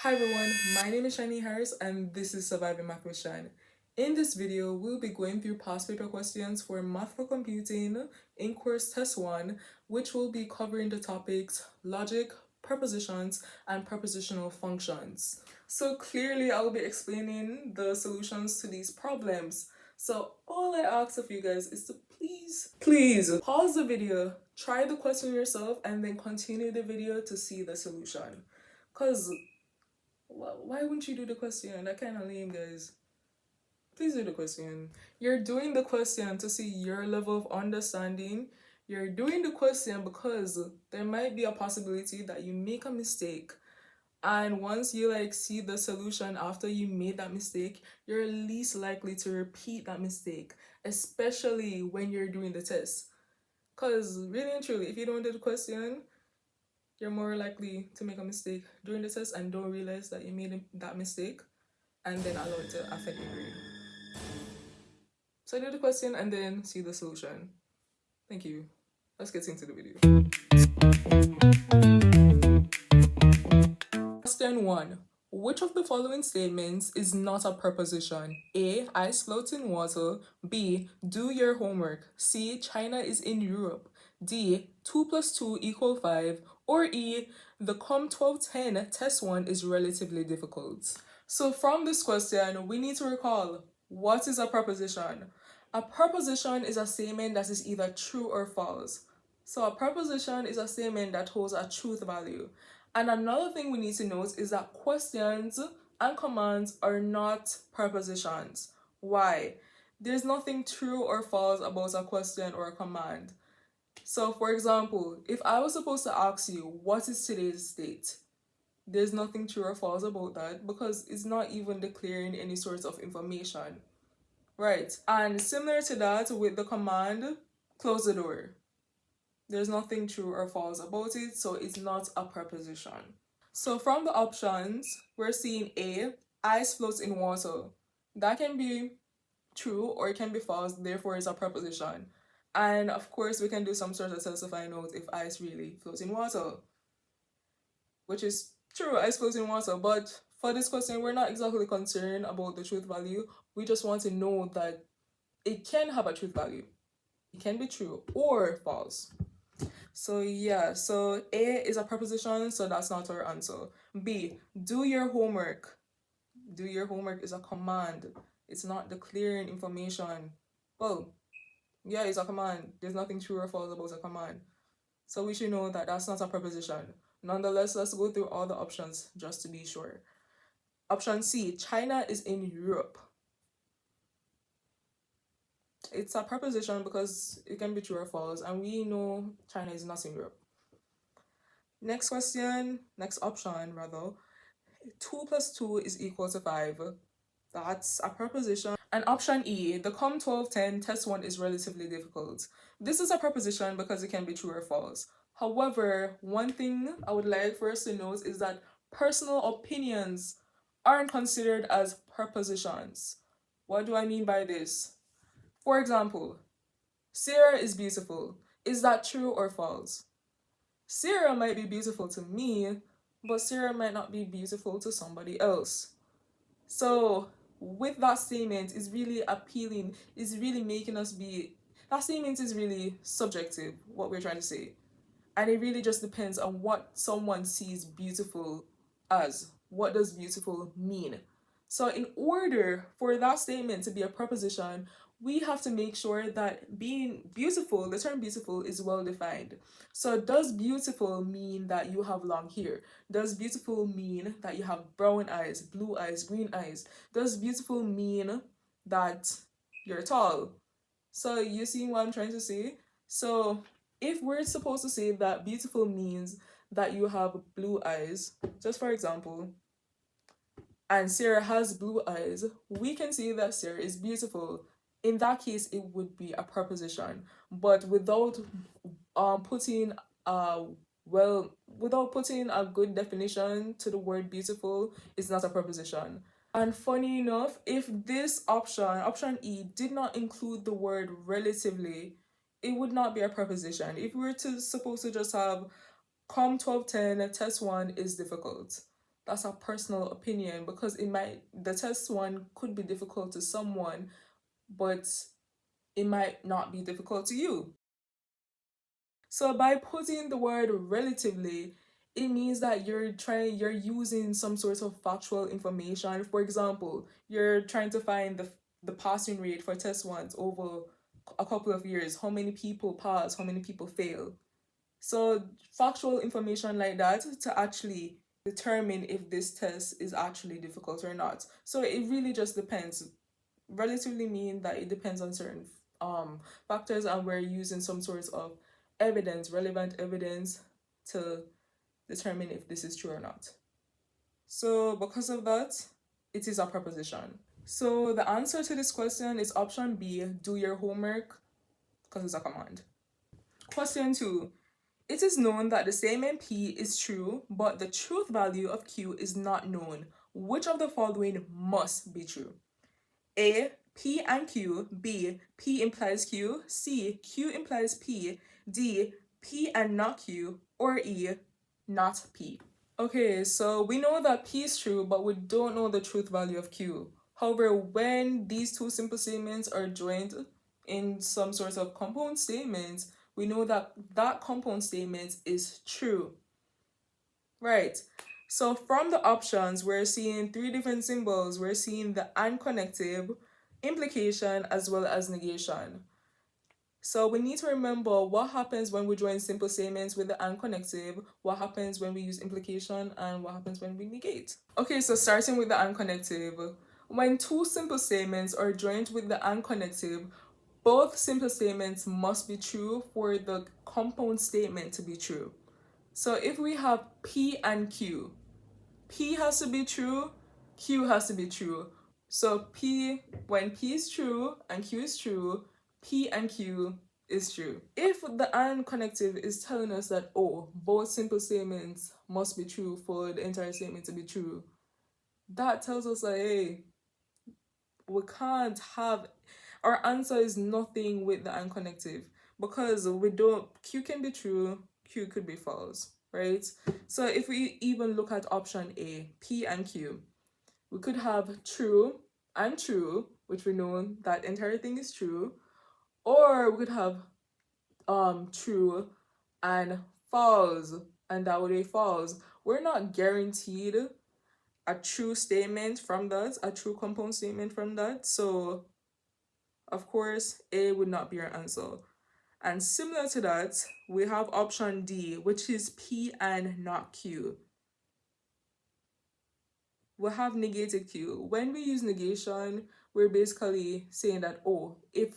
Hi everyone, my name is Shani Harris and this is Surviving Math with Shan. In this video, we'll be going through past paper questions for Math for Computing in course test 1, which will be covering the topics logic, prepositions, and prepositional functions. So clearly I'll be explaining the solutions to these problems. So all I ask of you guys is to please pause the video, try the question yourself, and then continue the video to see the solution. Cause why wouldn't you do the question? That kind of lame, guys. Please do the question. You're doing the question to see your level of understanding. You're doing the question because there might be a possibility that you make a mistake. And once you see the solution after you made that mistake, you're least likely to repeat that mistake, especially when you're doing the test. Because really and truly, if you don't do the question, you're more likely to make a mistake during the test and don't realize that you made that mistake and then allow it to affect your grade. So do the question and then see the solution. Thank you. Let's get into the video. Question 1. Which of the following statements is not a preposition? A. Ice floats in water. B. Do your homework. C. China is in Europe. D. 2 plus 2 equal 5. Or E. The COM 1210 test 1 is relatively difficult. So from this question, we need to recall, what is a preposition? A preposition is a statement that is either true or false. So a preposition is a statement that holds a truth value. And another thing we need to note is that questions and commands are not prepositions. Why? There's nothing true or false about a question or a command. So for example, if I was supposed to ask you, what is today's date? There's nothing true or false about that because it's not even declaring any sort of information. Right. And similar to that with the command, close the door. There's nothing true or false about it, so it's not a preposition. So from the options, we're seeing A, ice floats in water. That can be true or it can be false, therefore it's a preposition. And of course, we can do some sort of test to find out if ice really floats in water, which is true, ice floats in water. But for this question, we're not exactly concerned about the truth value. We just want to know that it can have a truth value. It can be true or false. So yeah, so A is a preposition, so that's not our answer. B, do your homework. Do your homework is a command. It's not declaring information. Well, yeah, it's a command. There's nothing true or false about a command. So we should know that that's not a preposition. Nonetheless, let's go through all the options just to be sure. Option C, China is in Europe. It's a preposition because it can be true or false, and we know China is not in Europe. Next option rather. 2 plus 2 is equal to 5. That's a preposition. And option E, the COM 1210 test 1 is relatively difficult. This is a preposition because it can be true or false. However, one thing I would like for us to note is that personal opinions aren't considered as prepositions. What do I mean by this? For example, Sarah is beautiful. Is that true or false? Sarah might be beautiful to me, but Sarah might not be beautiful to somebody else. So with that statement, is really appealing, is really making us be, that statement is really subjective, what we're trying to say. And it really just depends on what someone sees beautiful as. What does beautiful mean? So in order for that statement to be a preposition, we have to make sure that being beautiful, the term beautiful is well defined. So does beautiful mean that you have long hair? Does beautiful mean that you have brown eyes, blue eyes, green eyes? Does beautiful mean that you're tall? So you see what I'm trying to say? So if we're supposed to say that beautiful means that you have blue eyes, just for example, and Sarah has blue eyes, we can say that Sarah is beautiful. In that case, it would be a preposition. But without putting without putting a good definition to the word beautiful, it's not a preposition. And funny enough, if this option E, did not include the word relatively, it would not be a preposition. If we were to supposed to just have COM 1210 test 1 is difficult. that's a personal opinion, because the test one could be difficult to someone, but it might not be difficult to you. So by putting the word relatively, it means that you're using some sort of factual information. For example, you're trying to find the passing rate for test ones over a couple of years. How many people pass, how many people fail. So factual information like that to actually determine if this test is actually difficult or not. So it really just depends. Relatively mean that it depends on certain factors, and we're using some sort of evidence, relevant evidence, to determine if this is true or not. So because of that, it is a proposition. So the answer to this question is option B, do your homework, because it's a command. Question 2. It is known that the statement P is true, but the truth value of Q is not known. Which of the following must be true? A, P and Q. B, P implies Q. C, Q implies P. D, P and not Q. Or E, not P. Okay, so we know that P is true, but we don't know the truth value of Q. However, when these two simple statements are joined in some sort of compound statement, we know that that compound statement is true. Right. So from the options, we're seeing three different symbols. We're seeing the and connective, implication, as well as negation. So we need to remember what happens when we join simple statements with the and connective, what happens when we use implication, and what happens when we negate. Okay, so starting with the and connective. When two simple statements are joined with the and connective, both simple statements must be true for the compound statement to be true. So if we have P and Q, P has to be true, Q has to be true. So when P is true and Q is true, P and Q is true. If the and connective is telling us that, oh, both simple statements must be true for the entire statement to be true, that tells us that, hey, we can't have, our answer is nothing with the and connective, because Q can be true, Q could be false, right? So if we even look at option A, P and Q, we could have true and true, which we know that entire thing is true, or we could have true and false, and that would be false. We're not guaranteed a true statement from that, a true compound statement from that. So of course, A would not be our answer. And similar to that, we have option D, which is P and not Q. We'll have negated Q. When we use negation, we're basically saying that, oh, if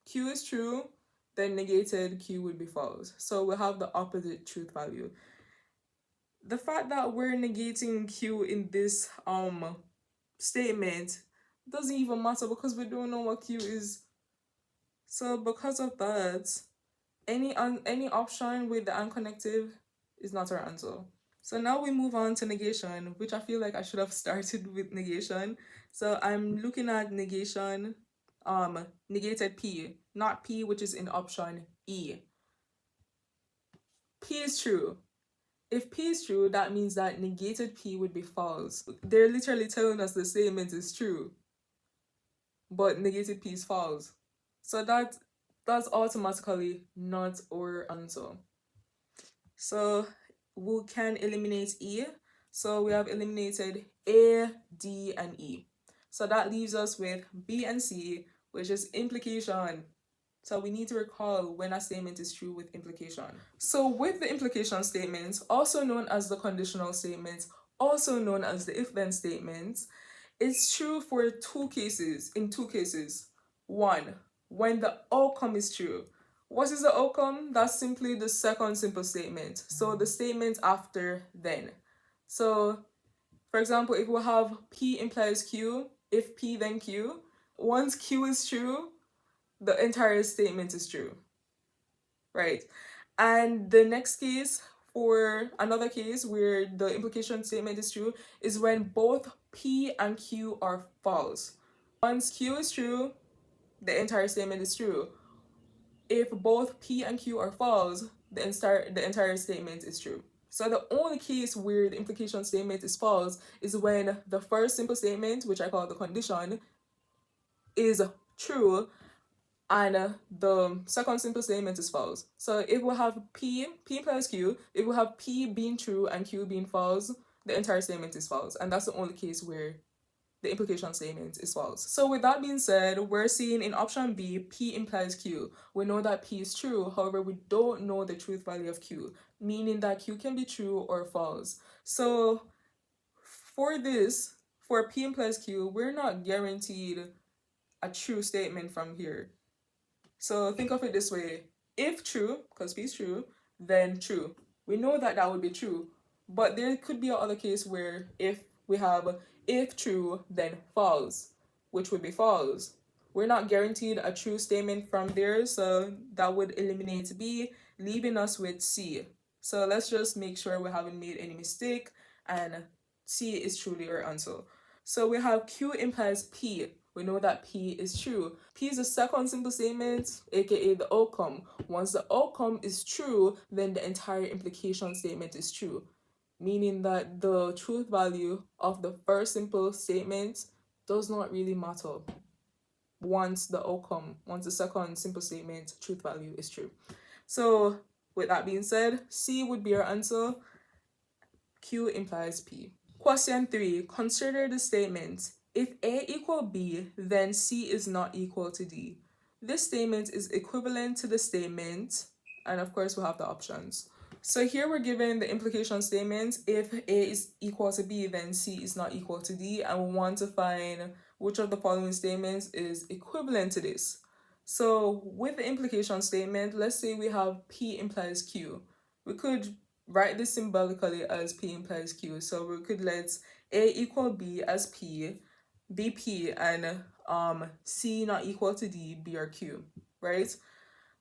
Q is true, then negated Q would be false. So we'll have the opposite truth value. The fact that we're negating Q in this statement doesn't even matter, because we don't know what Q is. So because of that, any option with the and connective is not our answer. So now we move on to negation, which I feel like I should have started with negation. So I'm looking at negation, negated P, not P, which is in option E. P is true. If P is true, that means that negated P would be false. They're literally telling us the statement is true, but negated P is false. So that's automatically not our answer. So we can eliminate E. So we have eliminated A, D, and E. So that leaves us with B and C, which is implication. So we need to recall when a statement is true with implication. So with the implication statements, also known as the conditional statements, also known as the if-then statements, it's true for two cases. One, when the outcome is true. What is the outcome? That's simply the second simple statement. So the statement after then. So for example, if we have P implies Q, if P then Q, once Q is true, the entire statement is true, right? And the next case, for another case where the implication statement is true, is when both P and Q are false. Once Q is true, the entire statement is true. If both P and Q are false, the entire statement is true. So the only case where the implication statement is false is when the first simple statement, which I call the condition, is true and the second simple statement is false. So if we have P implies Q, if we have P being true and Q being false, the entire statement is false. And that's the only case where the implication statement is false. So with that being said, we're seeing in option B, P implies Q. We know that P is true, however, we don't know the truth value of Q, meaning that Q can be true or false. So for this, for P implies Q, we're not guaranteed a true statement from here. So think of it this way. If true, because P is true, then true. We know that that would be true. But there could be another case where if we have if true, then false, which would be false. We're not guaranteed a true statement from there, so that would eliminate B, leaving us with C. So let's just make sure we haven't made any mistake and C is truly our answer. So we have Q implies P. We know that P is true. P is the second simple statement, aka the outcome. Once the outcome is true, then the entire implication statement is true, meaning that the truth value of the first simple statement does not really matter once the second simple statement truth value is true. So with that being said, C would be our answer. Q implies P. Question 3. Consider the statement. If A equal B, then C is not equal to D. This statement is equivalent to the statement, and of course we'll have the options. So here we're given the implication statement. If A is equal to B, then C is not equal to D, and we want to find which of the following statements is equivalent to this. So with the implication statement, let's say we have P implies Q. We could write this symbolically as P implies Q. So we could let A equal B as P, be P, and C not equal to D be our Q, right?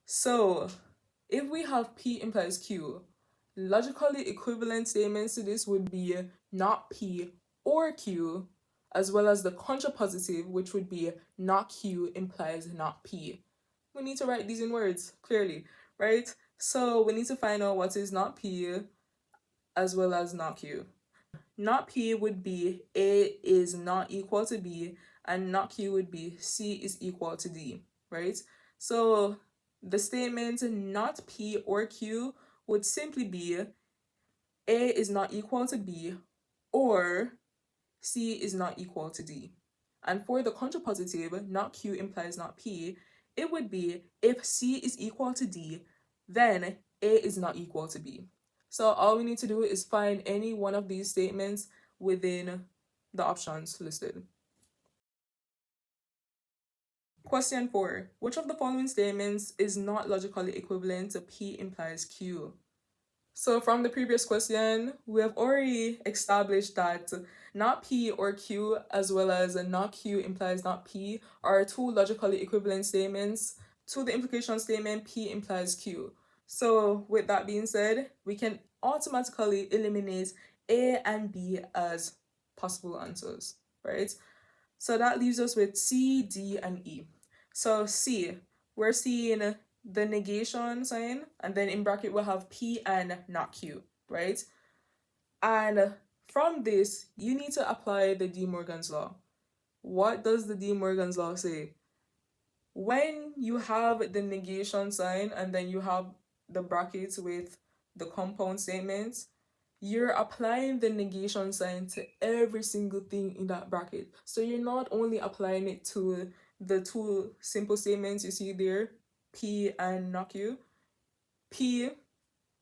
So if we have P implies Q, logically equivalent statements to this would be not P or Q, as well as the contrapositive, which would be not Q implies not P. We need to write these in words clearly, right? So we need to find out what is not P as well as not Q. Not P would be A is not equal to B, and not Q would be C is equal to D, right? So the statement not P or Q would simply be A is not equal to B or C is not equal to D. And for the contrapositive, not Q implies not P, it would be if C is equal to D, then A is not equal to B. So all we need to do is find any one of these statements within the options listed. Question 4. Which of the following statements is not logically equivalent to P implies Q? So from the previous question, we have already established that not P or Q as well as not Q implies not P are two logically equivalent statements to the implication statement P implies Q. So with that being said, we can automatically eliminate A and B as possible answers, right? So that leaves us with C, D, and E. So C, we're seeing the negation sign, and then in bracket we'll have P and not Q, right? And from this, you need to apply the De Morgan's law. What does the De Morgan's law say? When you have the negation sign and then you have the brackets with the compound statements, you're applying the negation sign to every single thing in that bracket. So you're not only applying it to the two simple statements you see there, P and not Q, P,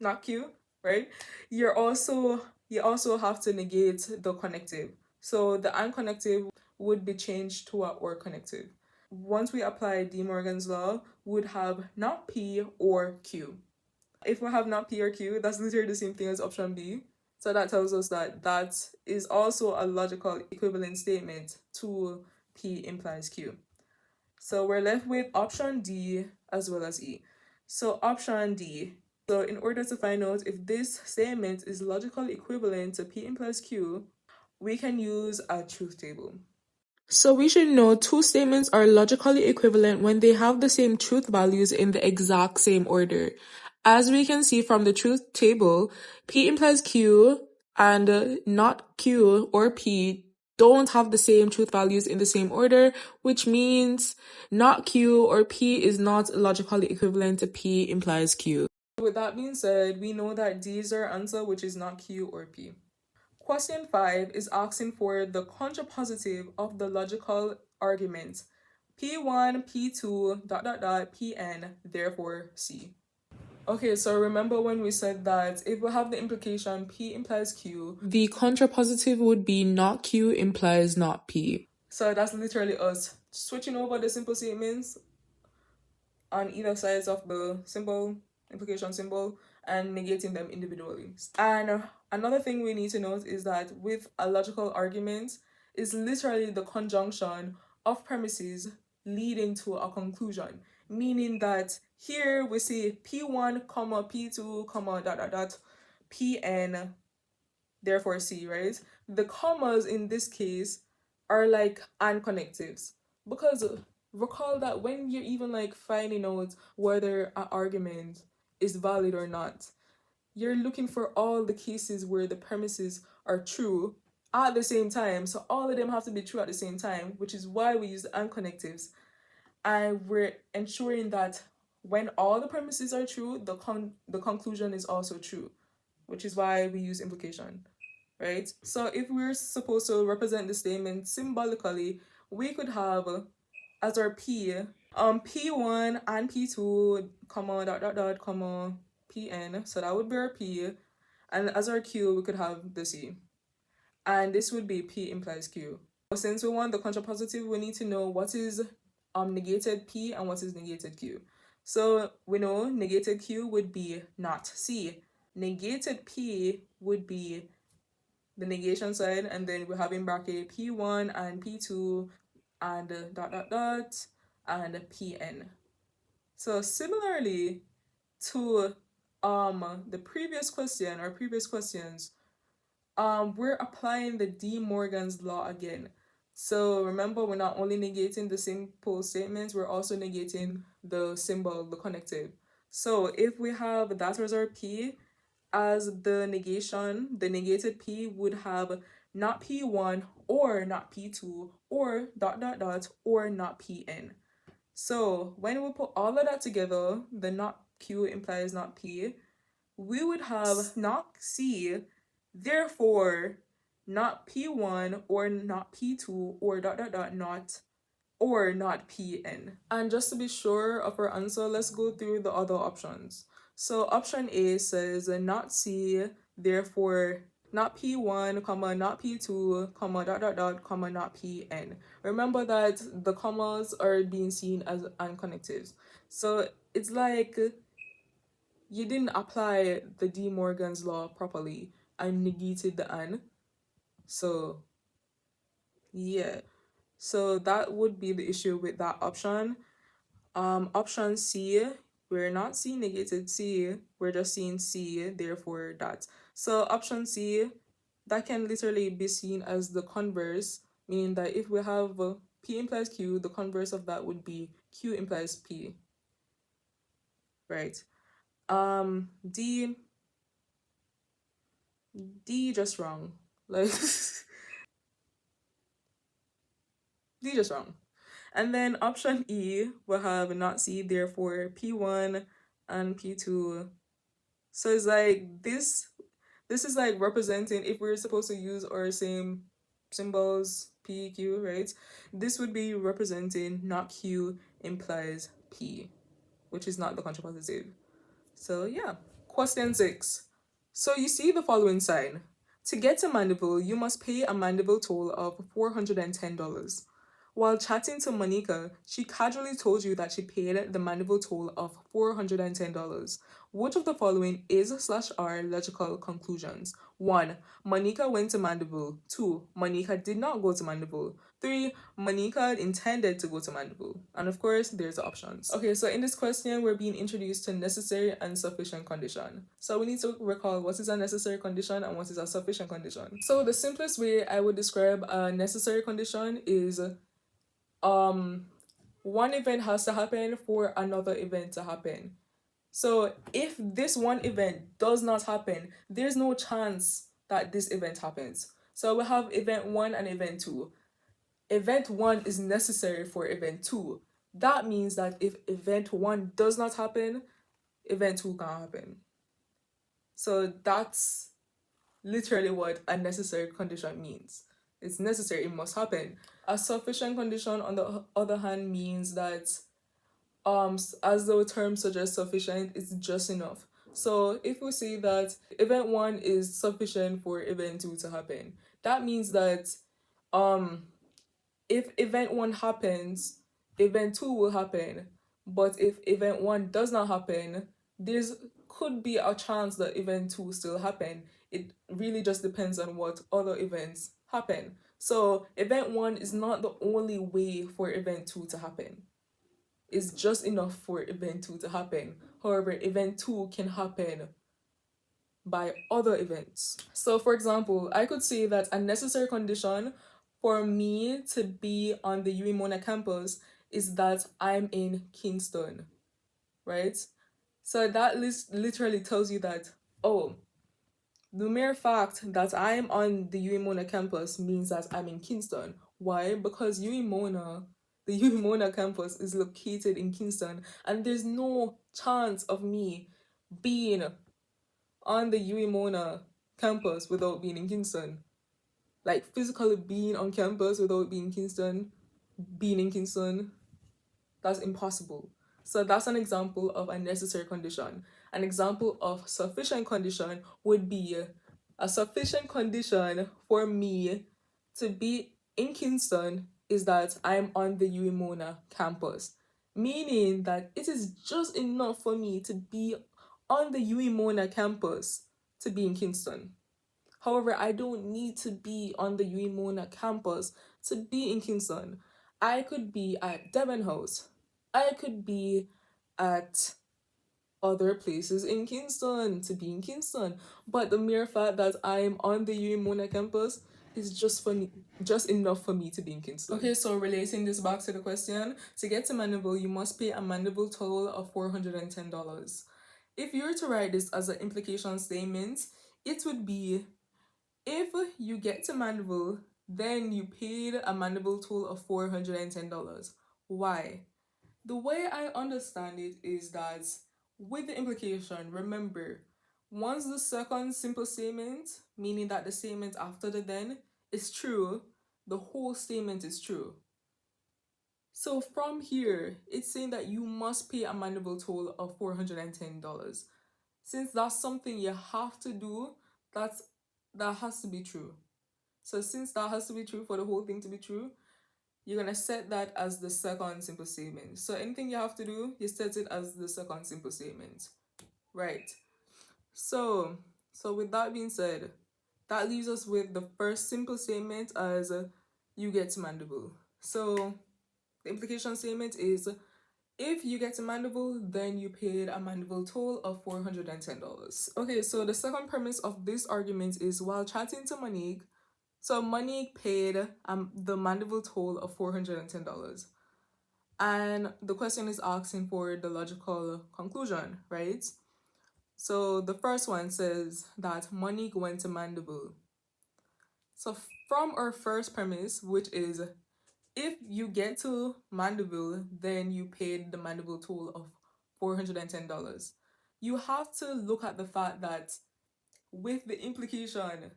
not Q, right? You also have to negate the connective. So the and connective would be changed to a or connective. Once we apply De Morgan's law, we would have not P or Q. If we have not P or Q, that's literally the same thing as option B. So that tells us that that is also a logical equivalent statement to P implies Q. So we're left with option D as well as E. So option D. So in order to find out if this statement is logically equivalent to P implies Q, we can use a truth table. So we should know two statements are logically equivalent when they have the same truth values in the exact same order. As we can see from the truth table, P implies Q and not Q or P don't have the same truth values in the same order, which means not Q or P is not logically equivalent to P implies Q. With that being said, we know that D is our answer, which is not Q or P. Question 5 is asking for the contrapositive of the logical argument P1, P2, Pn, therefore C. Okay, so remember when we said that if we have the implication P implies Q, the contrapositive would be not Q implies not P. So that's literally us switching over the simple statements on either sides of the symbol, implication symbol, and negating them individually. And another thing we need to note is that with a logical argument is literally the conjunction of premises leading to a conclusion, meaning that here we see P1, comma, P2, comma, Pn, therefore C, right? The commas in this case are like and connectives, because recall that when you're even like finding out whether an argument is valid or not, you're looking for all the cases where the premises are true at the same time. So all of them have to be true at the same time, which is why we use the and connectives. And we're ensuring that when all the premises are true, the conclusion is also true, which is why we use implication, right? So if we're supposed to represent the statement symbolically, we could have as our P, P1 and P2, comma, comma, Pn. So that would be our P. And as our Q, we could have the C. And this would be P implies Q. Since we want the contrapositive, we need to know what is negated P and what is negated Q. So we know negated Q would be not C. Negated P would be the negation side, and then we have in bracket P1 and P2 and and Pn. So similarly to the previous question or previous questions, we're applying the De Morgan's law again. So remember, we're not only negating the simple statements, we're also negating the symbol, the connective. So if we have that as our P as the negation, the negated P would have not P1 or not P2 or or not Pn. So when we put all of that together, the not Q implies not P, we would have not C, therefore not P1 or not P2 or not or not Pn. And just to be sure of our answer, let's go through the other options. So option A says not C, therefore not P1, comma, not P2, comma, comma, not Pn. Remember that the commas are being seen as unconnectives. So it's like you didn't apply the De Morgan's law properly and negated the and. So yeah. So that would be the issue with that option. Option C, we're not seeing negated C, we're just seeing C, therefore that. So option C, that can literally be seen as the converse, meaning that if we have P implies Q, the converse of that would be Q implies P. Right. D just wrong. Like D just wrong. And then option E will have not C, therefore P1 and P2. So it's like this is like representing, if we're supposed to use our same symbols, P, Q, right? This would be representing not Q implies P, which is not the contrapositive. So yeah. Question 6. So you see the following sign. To get to Mandeville, you must pay a Mandeville toll of $410. While chatting to Monica, she casually told you that she paid the Mandeville toll of $410. Which of the following is/are logical conclusions? 1. Monica went to Mandeville. 2. Monica did not go to Mandeville. 3. Monica intended to go to Mandeville. And of course, there's the options. Okay, so in this question, we're being introduced to necessary and sufficient condition. So we need to recall what is a necessary condition and what is a sufficient condition. So the simplest way I would describe a necessary condition is one event has to happen for another event to happen. So if this one event does not happen, there's no chance that this event happens. So we have event 1 and event 2. Event 1 is necessary for event 2. That means that if event 1 does not happen, event 2 can't happen. So that's literally what a necessary condition means. It's necessary, it must happen. A sufficient condition, on the other hand, means that as the term suggests, sufficient is just enough. So if we say that event 1 is sufficient for event 2 to happen, that means that um if event 1 happens, event 2 will happen. But if event 1 does not happen, there's could be a chance that event 2 will still happen. It really just depends on what other events happen. So event 1 is not the only way for event 2 to happen. It's just enough for event 2 to happen. However, event 2 can happen by other events. So, for example, I could say that a necessary condition for me to be on the UWI Mona campus is that I'm in Kingston, right? So that literally tells you that, oh, the mere fact that I'm on the UWI Mona campus means that I'm in Kingston. Why? Because the UWI Mona campus is located in Kingston, and there's no chance of me being on the UWI Mona campus without being in Kingston. Like physically being on campus without being in Kingston, that's impossible. So that's an example of a necessary condition. An example of sufficient condition would be a sufficient condition for me to be in Kingston is that I'm on the UWI Mona campus, meaning that it is just enough for me to be on the UWI Mona campus to be in Kingston. However, I don't need to be on the UWI Mona campus to be in Kingston. I could be at Devon House. I could be at other places in Kingston to be in Kingston. But the mere fact that I'm on the UWI Mona campus is just enough for me to be in Kingston. Okay, so relating this back to the question, to get to Mandeville, you must pay a Mandeville toll of $410. If you were to write this as an implication statement, it would be if you get to Mandeville, then you paid a Mandeville toll of $410. Why? The way I understand it is that with the implication, remember, once the second simple statement, meaning that the statement after the then, is true, the whole statement is true. So from here, it's saying that you must pay a Mandeville toll of $410. Since that's something you have to do, that has to be true. So since that has to be true for the whole thing to be true, you're gonna set that as the second simple statement. So anything you have to do, you set it as the second simple statement. Right. So with that being said, that leaves us with the first simple statement as you get to Mandeville. So the implication statement is if you get to Mandeville, then you paid a Mandeville toll of $410. Okay, so the second premise of this argument is while chatting to Monique, so Monique paid the Mandeville toll of $410. And the question is asking for the logical conclusion, right? So the first one says that Monique went to Mandeville. So from our first premise, which is if you get to Mandeville, then you paid the Mandeville toll of $410. You have to look at the fact that with the implication,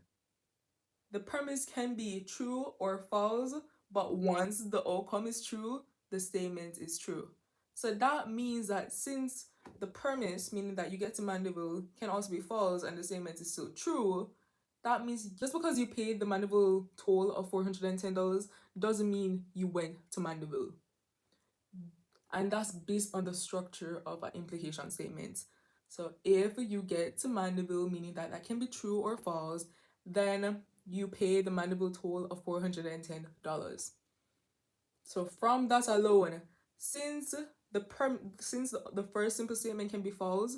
the premise can be true or false, but once the outcome is true, the statement is true. So that means that since the premise, meaning that you get to Mandeville, can also be false and the statement is still true, that means just because you paid the Mandeville toll of $410 doesn't mean you went to Mandeville. And that's based on the structure of an implication statement. So if you get to Mandeville, meaning that can be true or false, then you pay the Mandeville toll of $410. So from that alone, since the first simple statement can be false,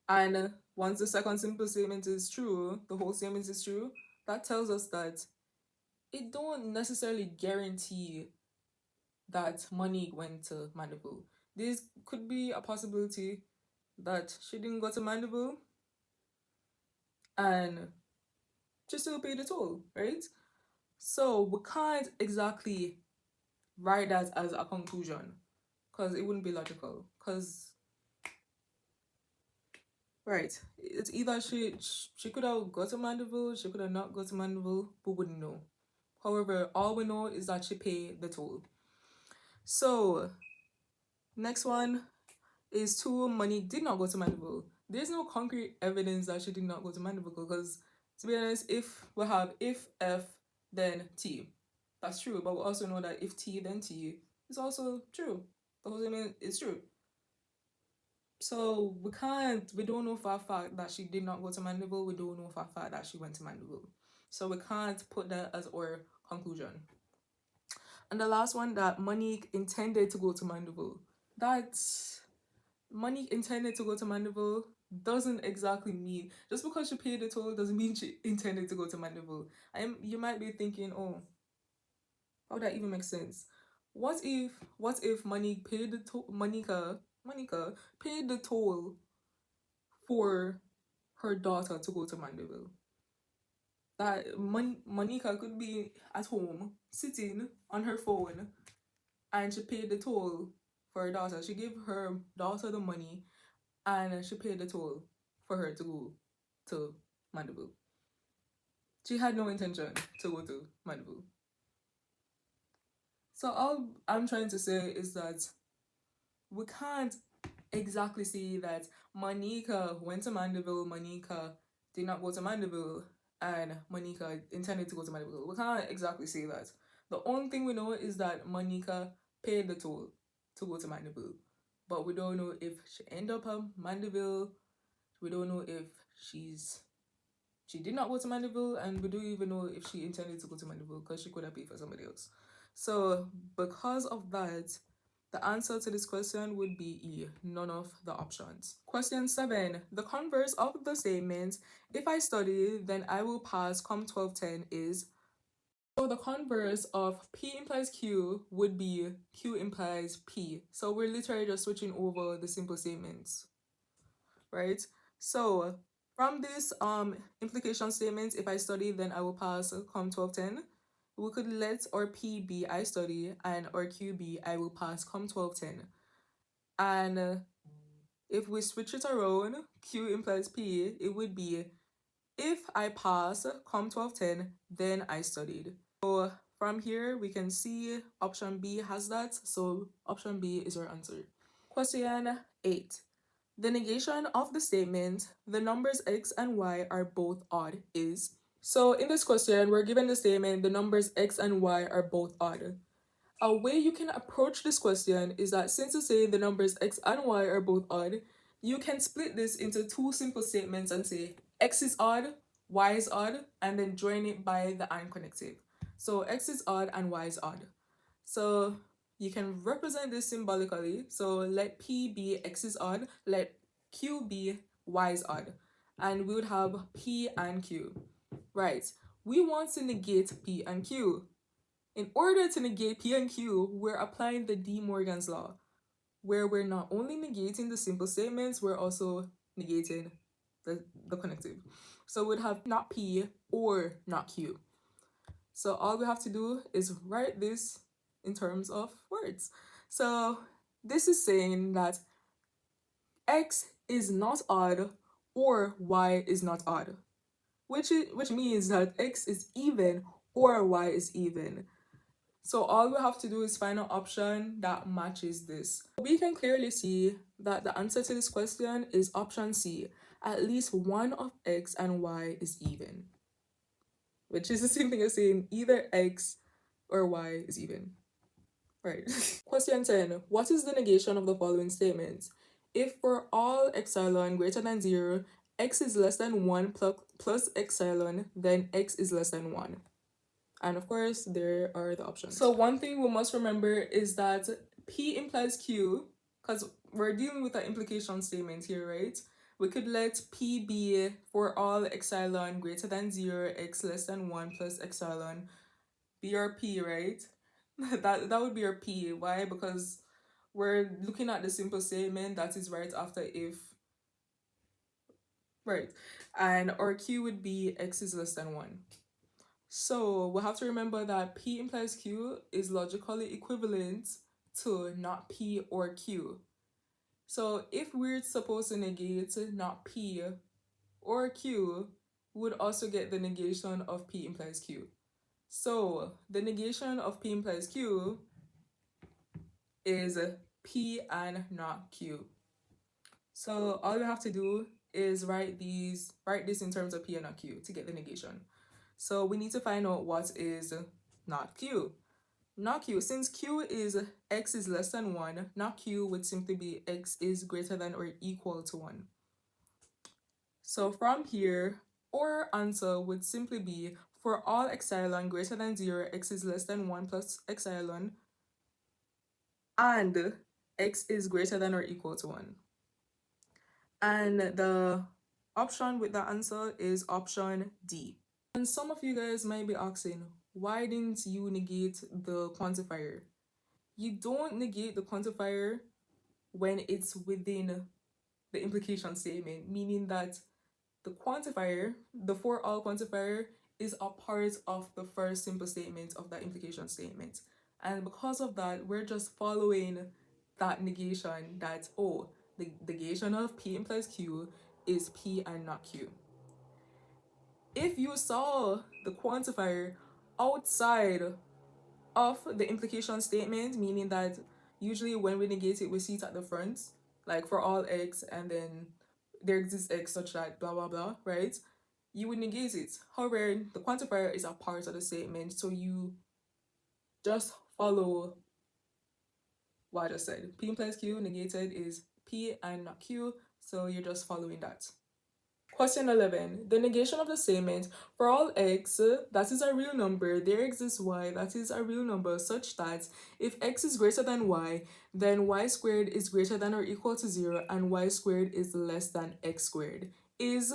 and once the second simple statement is true, the whole statement is true, that tells us that it don't necessarily guarantee that Monique went to Mandeville. This could be a possibility that she didn't go to Mandeville and she still paid the toll, right? So we can't exactly write that as a conclusion because it wouldn't be logical. Because right, it's either she could have got to Mandeville, she could have not got to Mandeville, we wouldn't know. However, all we know is that she paid the toll. So next one is two, Monique did not go to Mandeville. There's no concrete evidence that she did not go to Mandeville because, to be honest, if we have if F then T, that's true. But we also know that if T then T is also true. The whole thing is true. So we don't know for a fact that she did not go to Mandeville. We don't know for a fact that she went to Mandeville. So we can't put that as our conclusion. And the last one, that Monique intended to go to Mandeville. That's Monique intended to go to Mandeville doesn't exactly mean, just because she paid the toll doesn't mean she intended to go to Mandeville. You might be thinking, oh, how would that even make sense? What if Monique paid the toll, Monica paid the toll for her daughter to go to Mandeville? That Monica could be at home sitting on her phone and she paid the toll for her daughter. She gave her daughter the money and she paid the toll for her to go to Mandeville. She had no intention to go to Mandeville. So all I'm trying to say is that we can't exactly say that Monica went to Mandeville, Monica did not go to Mandeville, and Monica intended to go to Mandeville. We can't exactly say that. The only thing we know is that Monica paid the toll to go to Mandeville. But we don't know if she ended up at Mandeville. We don't know if she did not go to Mandeville, and we don't even know if she intended to go to Mandeville because she could have paid for somebody else. So because of that, the answer to this question would be E, none of the options. Question 7. The converse of the statement, if I study, then I will pass come 12:10 is... So the converse of P implies Q would be Q implies P. So we're literally just switching over the simple statements, right? So from this implication statement, if I study, then I will pass come 12:10. We could let our P be I study and our Q be I will pass come 12:10. And if we switch it around, Q implies P, it would be if I pass come 12:10, then I studied. So from here, we can see option B has that. So option B is our answer. Question 8. The negation of the statement, the numbers x and y are both odd, is... So in this question, we're given the statement, the numbers x and y are both odd. A way you can approach this question is that since you say the numbers x and y are both odd, you can split this into two simple statements and say x is odd, y is odd, and then join it by the and connective. So x is odd and y is odd. So you can represent this symbolically. So let P be x is odd, let Q be y is odd. And we would have P and Q. Right. We want to negate P and Q. In order to negate P and Q, we're applying the De Morgan's law, where we're not only negating the simple statements, we're also negating the connective. So we'd have not P or not Q. So all we have to do is write this in terms of words. So this is saying that x is not odd or y is not odd, which means that x is even or y is even. So all we have to do is find an option that matches this. We can clearly see that the answer to this question is option C. At least one of x and y is even, which is the same thing as saying either x or y is even. Right. Question 10. What is the negation of the following statements? If for all epsilon greater than 0, x is less than 1 plus epsilon, then x is less than 1. And of course, there are the options. So one thing we must remember is that P implies Q, because we're dealing with an implication statement here, right? We could let P be for all epsilon greater than 0, x less than 1 plus epsilon be our P, right? that would be our P. Why? Because we're looking at the simple statement that is right after if, right? And our Q would be x is less than 1. So we'll have to remember that P implies Q is logically equivalent to not P or Q. So if we're supposed to negate not P or Q, we would also get the negation of P implies Q. So the negation of P implies Q is P and not Q. So all we have to do is write this in terms of P and not Q to get the negation. So we need to find out what is not Q. Not Q, since Q is x is less than 1, not Q would simply be x is greater than or equal to 1. So from here, our answer would simply be for all epsilon greater than 0, x is less than 1 plus epsilon, and x is greater than or equal to 1. And the option with the answer is option D. And some of you guys might be asking, why didn't you negate the quantifier? You don't negate the quantifier when it's within the implication statement, meaning that the quantifier, the for all quantifier, is a part of the first simple statement of that implication statement. And because of that, we're just following that negation that, oh, the negation of P implies Q is P and not Q. If you saw the quantifier outside of the implication statement, meaning that usually when we negate it, we see it at the front, like for all x, and then there exists x such that blah blah blah, right? You would negate it. However, the quantifier is a part of the statement, so you just follow what I just said. P implies Q, negated is P and not Q, so you're just following that. Question 11. The negation of the statement for all x that is a real number, there exists y that is a real number such that if x is greater than y, then y squared is greater than or equal to 0 and y squared is less than x squared is,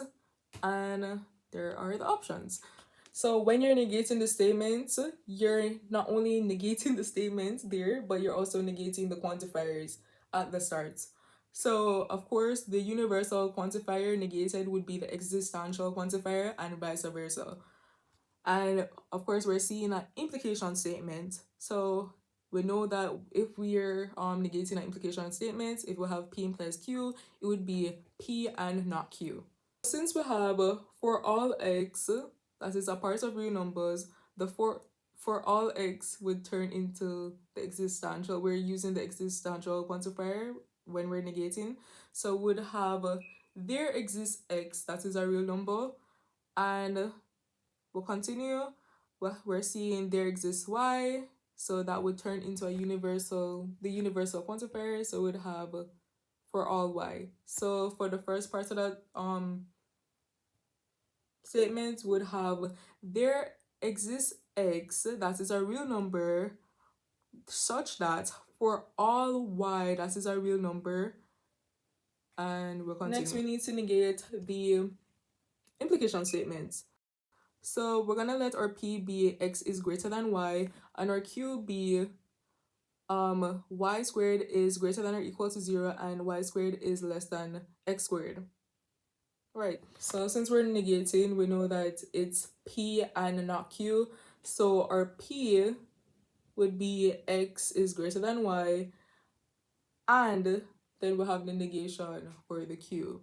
and there are the options. So when you're negating the statement, you're not only negating the statement there, but you're also negating the quantifiers at the start. So, of course, the universal quantifier negated would be the existential quantifier and vice versa. And, of course, we're seeing an implication statement. So, we know that if we're negating an implication statement, if we have P implies Q, it would be P and not Q. Since we have for all x, that is a part of real numbers, the for all x would turn into the existential. We're using the existential quantifier when we're negating. So would have there exists x, that is a real number, and we'll continue. We're seeing there exists y, so that would turn into the universal quantifier. So we'd have for all y. So for the first part of that statement would have there exists x, that is a real number, such that for all y that is a real number, and we'll continue. Next, we need to negate the implication statements. So we're gonna let our P be x is greater than y, and our Q be y squared is greater than or equal to 0 and y squared is less than x squared. Right, so since we're negating, we know that it's P and not Q. So our P would be x is greater than y, and then we have the negation for the Q.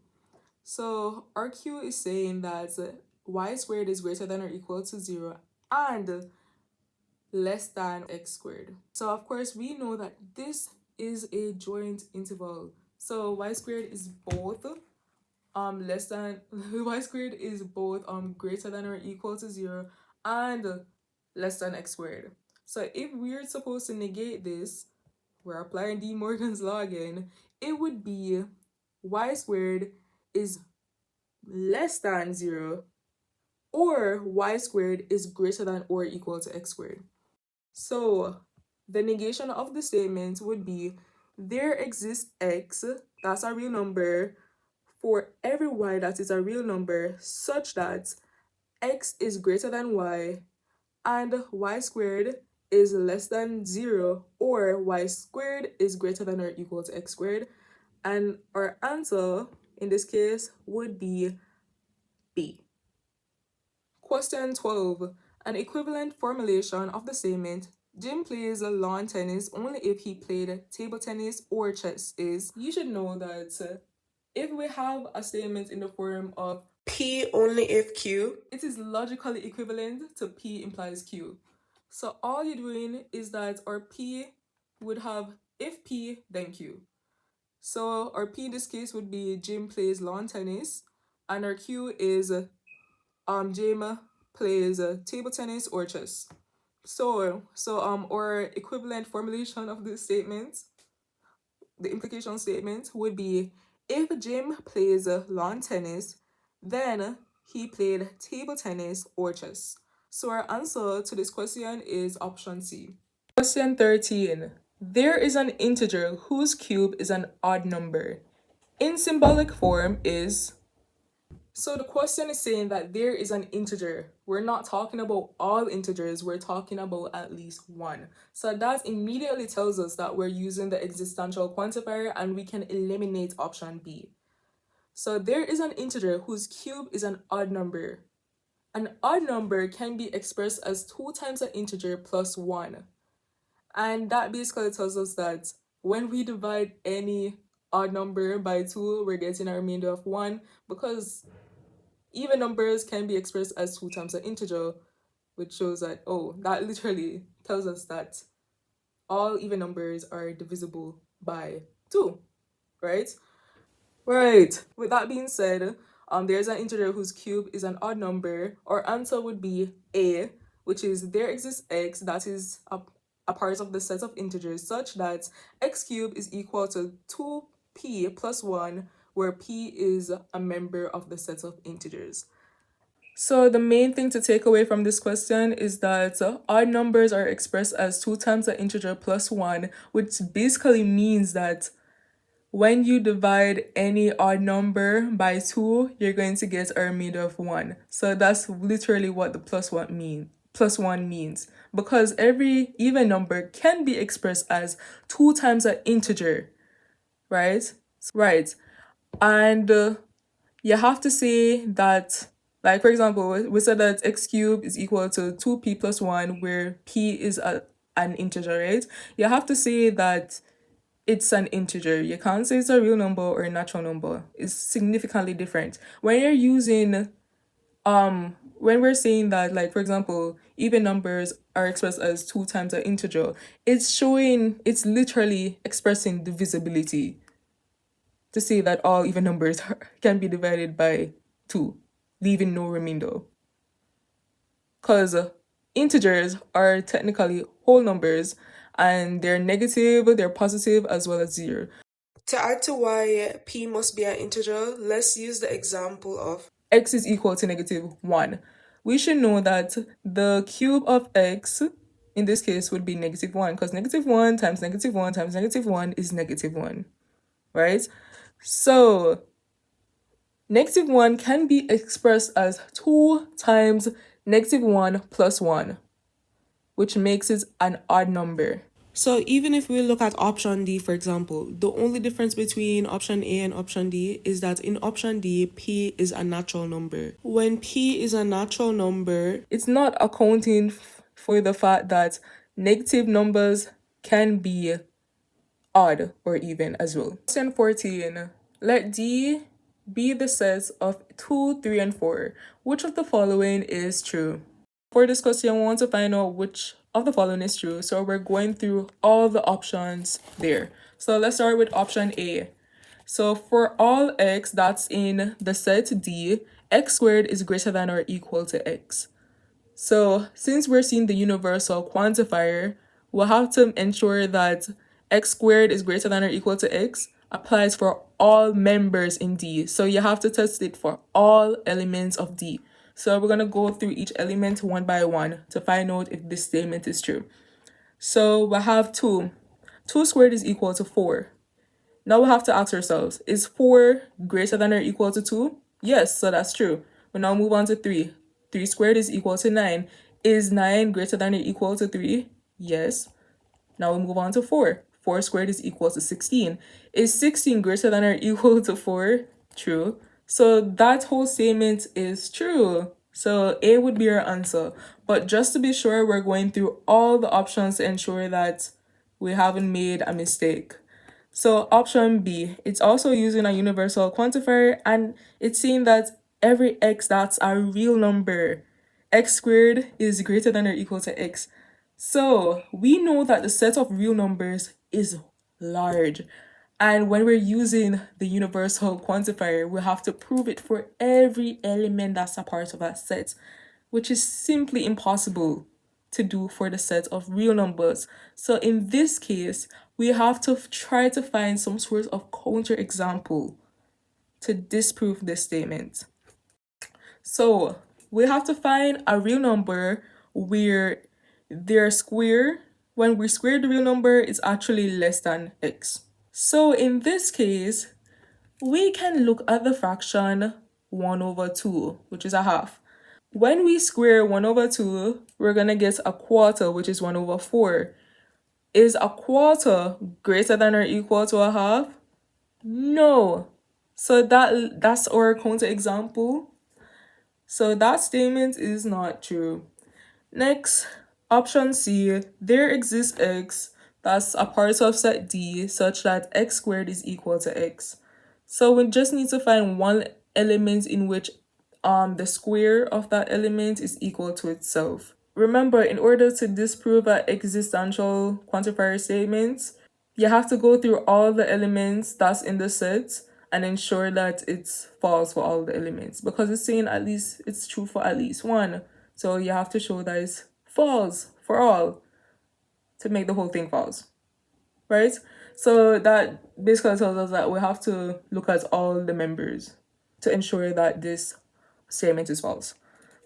So our Q is saying that y squared is greater than or equal to 0 and less than x squared. So of course we know that this is a joint interval. So y squared is both less than y squared is both greater than or equal to 0 and less than x squared. So if we're supposed to negate this, we're applying De Morgan's law again, it would be y squared is less than 0 or y squared is greater than or equal to x squared. So the negation of the statement would be there exists x, that's a real number, for every y that is a real number such that x is greater than y and y squared is less than 0 or y squared is greater than or equal to x squared. And our answer in this case would be B. Question 12. An equivalent formulation of the statement Jim plays lawn tennis only if he played table tennis or chess is, you should know that if we have a statement in the form of P only if Q, it is logically equivalent to P implies Q. So all you're doing is that our P would have if P, then Q. So our P in this case would be Jim plays lawn tennis, and our Q is Jim plays table tennis or chess. So our equivalent formulation of this statement, the implication statement, would be if Jim plays lawn tennis, then he played table tennis or chess. So our answer to this question is option C. Question 13. There is an integer whose cube is an odd number. In symbolic form is... So the question is saying that there is an integer. We're not talking about all integers, we're talking about at least one. So that immediately tells us that we're using the existential quantifier and we can eliminate option B. So there is an integer whose cube is an odd number. An odd number can be expressed as 2 times an integer plus 1. And that basically tells us that when we divide any odd number by 2, we're getting a remainder of 1, because even numbers can be expressed as 2 times an integer, which shows that, that literally tells us that all even numbers are divisible by 2, right? Right. With that being said, there's an integer whose cube is an odd number. Our answer would be A, which is there exists x that is a part of the set of integers such that x cubed is equal to 2p plus 1, where p is a member of the set of integers. So the main thing to take away from this question is that odd numbers are expressed as 2 times the integer plus 1, which basically means that when you divide any odd number by 2, you're going to get a remainder of 1. So that's literally what the plus 1 means. Because every even number can be expressed as 2 times an integer, right? Right. And you have to say that, like, for example, we said that x cubed is equal to 2p plus 1, where p is an integer, right? You have to say that it's an integer. You can't say it's a real number or a natural number. It's significantly different. When you're using, when we're saying that, like, for example, even numbers are expressed as 2 times an integer, it's literally expressing divisibility to say that all even numbers can be divided by 2, leaving no remainder. Because integers are technically whole numbers, and they're negative, they're positive, as well as 0. To add to why p must be an integer, let's use the example of x is equal to -1. We should know that the cube of x, in this case, would be -1, because -1 times -1 times -1 is -1, right? So -1 can be expressed as 2 times -1 plus 1, which makes it an odd number. So even if we look at option D, for example, the only difference between option A and option D is that in option D, P is a natural number. When P is a natural number, it's not accounting for the fact that negative numbers can be odd or even as well. Question 14. Let D be the set of 2, 3, and 4. Which of the following is true? For this question, we want to find out which of the following is true. So we're going through all the options there. So let's start with option A. So for all x that's in the set D, x squared is greater than or equal to x. So since we're seeing the universal quantifier, we'll have to ensure that x squared is greater than or equal to x applies for all members in D. So you have to test it for all elements of D. So we're going to go through each element one by one to find out if this statement is true. So we have 2. 2 squared is equal to 4. Now we have to ask ourselves, is 4 greater than or equal to 2? Yes, so that's true. We now move on to 3. 3 squared is equal to 9. Is 9 greater than or equal to 3? Yes. Now we move on to 4. 4 squared is equal to 16. Is 16 greater than or equal to 4? True. So that whole statement is true. So A would be our answer. But just to be sure, we're going through all the options to ensure that we haven't made a mistake. So option B, it's also using a universal quantifier, and it's saying that every x that's a real number, x squared is greater than or equal to x. So we know that the set of real numbers is large. And when we're using the universal quantifier, we have to prove it for every element that's a part of that set, which is simply impossible to do for the set of real numbers. So in this case, we have to try to find some sort of counterexample to disprove this statement. So we have to find a real number where their square, when we square the real number, is actually less than x. So in this case, we can look at the fraction 1 over 2, which is a half. When we square 1 over 2, we're going to get a quarter, which is 1 over 4. Is a quarter greater than or equal to a half? No. So that's our counterexample. So that statement is not true. Next, option C, there exists x that's a part of set D such that x squared is equal to x. So we just need to find one element in which the square of that element is equal to itself. Remember, in order to disprove an existential quantifier statement, you have to go through all the elements that's in the set and ensure that it's false for all the elements, because it's saying at least it's true for at least one. So you have to show that it's false for all to make the whole thing false, right? So that basically tells us that we have to look at all the members to ensure that this statement is false.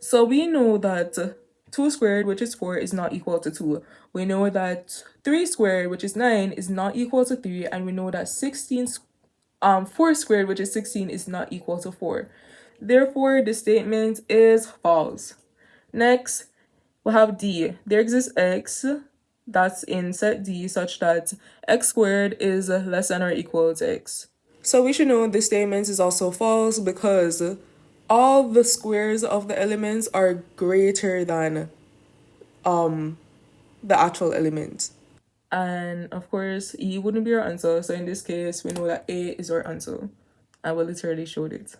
So we know that 2 squared, which is 4, is not equal to 2. We know that 3 squared, which is 9, is not equal to 3. And we know that 4 squared, which is 16, is not equal to 4. Therefore, the statement is false. Next, we have D. There exists x that's in set D such that x squared is less than or equal to x. So we should know this statement is also false because all the squares of the elements are greater than the actual element. And of course, E wouldn't be our answer. So in this case, we know that A is our answer. I will literally showed it.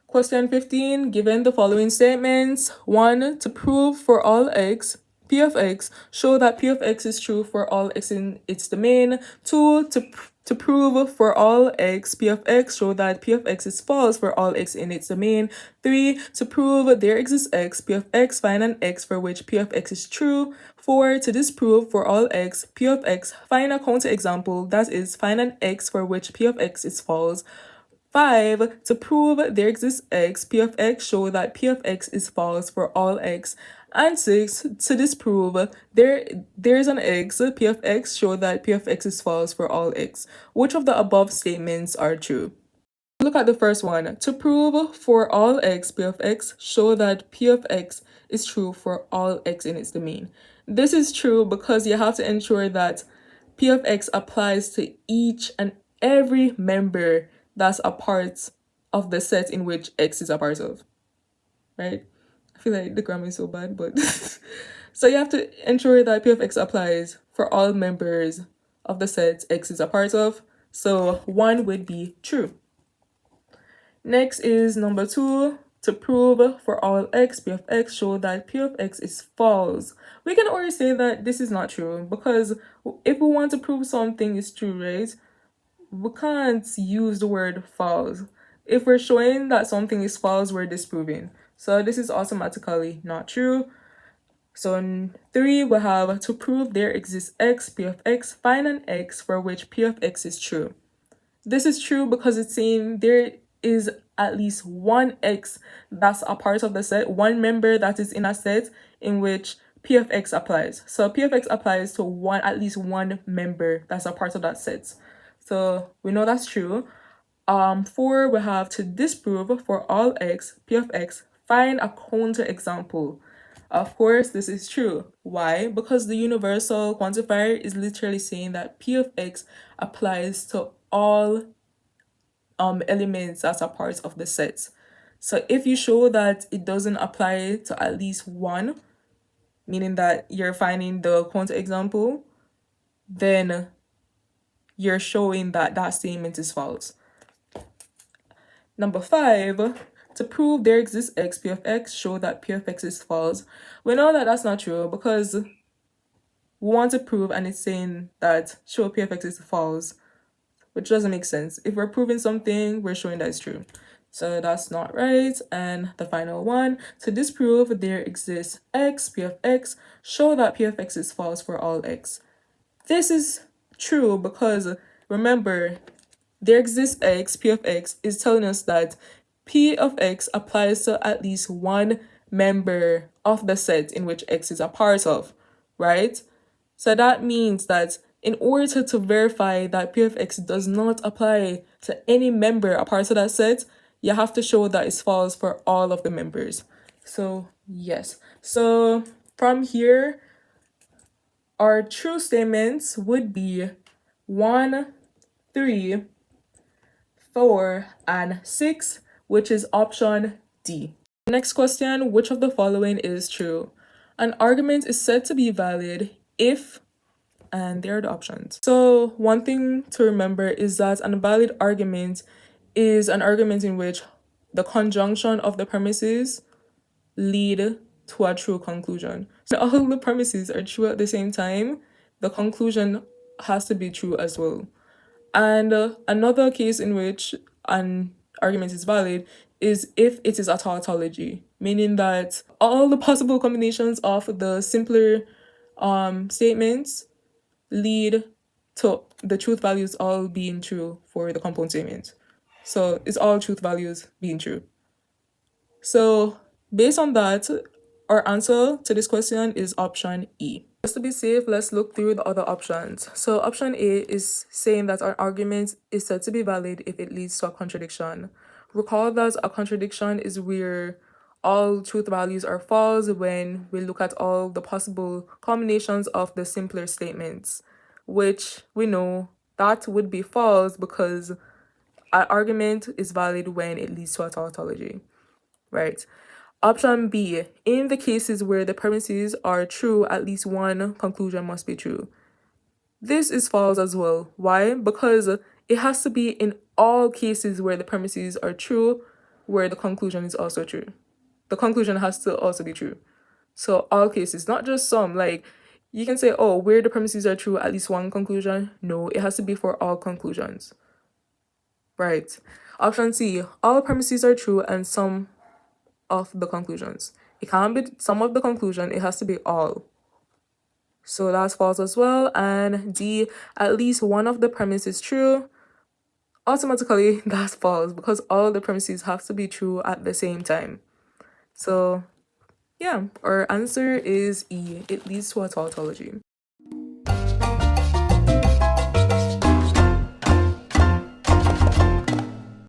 Question 15, given the following statements. 1, to prove for all x, p of x, show that p of x is true for all x in its domain. 2, to prove for all x, p of x, show that p of x is false for all x in its domain. 3, to prove there exists x, p of x, find an x for which p of x is true. 4, to disprove for all x, p of x, find a counterexample, that is, find an x for which p of x is false. 5, to prove there exists x, p of x, show that p of x is false for all x. And 6, to disprove there's an x, p of x, show that p of x is false for all x. Which of the above statements are true? Look at the first one. To prove for all x, p of x, show that p of x is true for all x in its domain. This is true because you have to ensure that p of x applies to each and every member that's a part of the set in which x is a part of, right? I feel like the grammar is so bad, but so you have to ensure that p of x applies for all members of the set x is a part of. So 1 would be true. Next is number 2, to prove for all x, p of x, show that p of x is false. We can already say that this is not true because if we want to prove something is true, right, we can't use the word false. If we're showing that something is false, we're disproving. So this is automatically not true. So in 3, we have to prove there exists x, p of x, find an x for which p of x is true. This is true because it's saying there is at least one x that's a part of the set, one member that is in a set in which p of x applies. So p of x applies to at least one member that's a part of that set. So we know that's true. 4, we have to disprove for all x, p of x, find a counterexample. Of course, this is true. Why? Because the universal quantifier is literally saying that P of X applies to all elements that are part of the set. So if you show that it doesn't apply to at least one, meaning that you're finding the counterexample, then you're showing that that statement is false. Number 5, to prove there exists X, P of X, show that P of X is false. We know that that's not true because we want to prove and it's saying that show P of X is false, which doesn't make sense. If we're proving something, we're showing that it's true. So that's not right. And the final one, to disprove there exists X, P of X, show that P of X is false for all X. This is true because remember, there exists X, P of X is telling us that P of X applies to at least one member of the set in which X is a part of, right? So that means that in order to verify that P of X does not apply to any member a part of that set, you have to show that it's false for all of the members. So yes. So from here, our true statements would be 1, 3, 4, and 6, which is option D. Next question, which of the following is true? An argument is said to be valid if, and there are the options. So one thing to remember is that an invalid argument is an argument in which the conjunction of the premises lead to a true conclusion. So all the premises are true at the same time, the conclusion has to be true as well. And another case in which an argument is valid is if it is a tautology, meaning that all the possible combinations of the simpler statements lead to the truth values all being true for the compound statement. So it's all truth values being true. So based on that, our answer to this question is option E. Just to be safe, let's look through the other options. So option A is saying that our argument is said to be valid if it leads to a contradiction. Recall that a contradiction is where all truth values are false when we look at all the possible combinations of the simpler statements, which we know that would be false because an argument is valid when it leads to a tautology, right? Option B, in the cases where the premises are true, at least one conclusion must be true. This is false as well. Why? Because it has to be in all cases where the premises are true, where the conclusion is also true. The conclusion has to also be true. So all cases, not just some. Like you can say, oh, where the premises are true, at least one conclusion. No, it has to be for all conclusions. Right. Option C, all premises are true and some of the conclusions. It can't be some of the conclusion, it has to be all. So that's false as well. And D, at least one of the premises is true. Automatically, that's false because all the premises have to be true at the same time. So yeah, our answer is E. It leads to a tautology.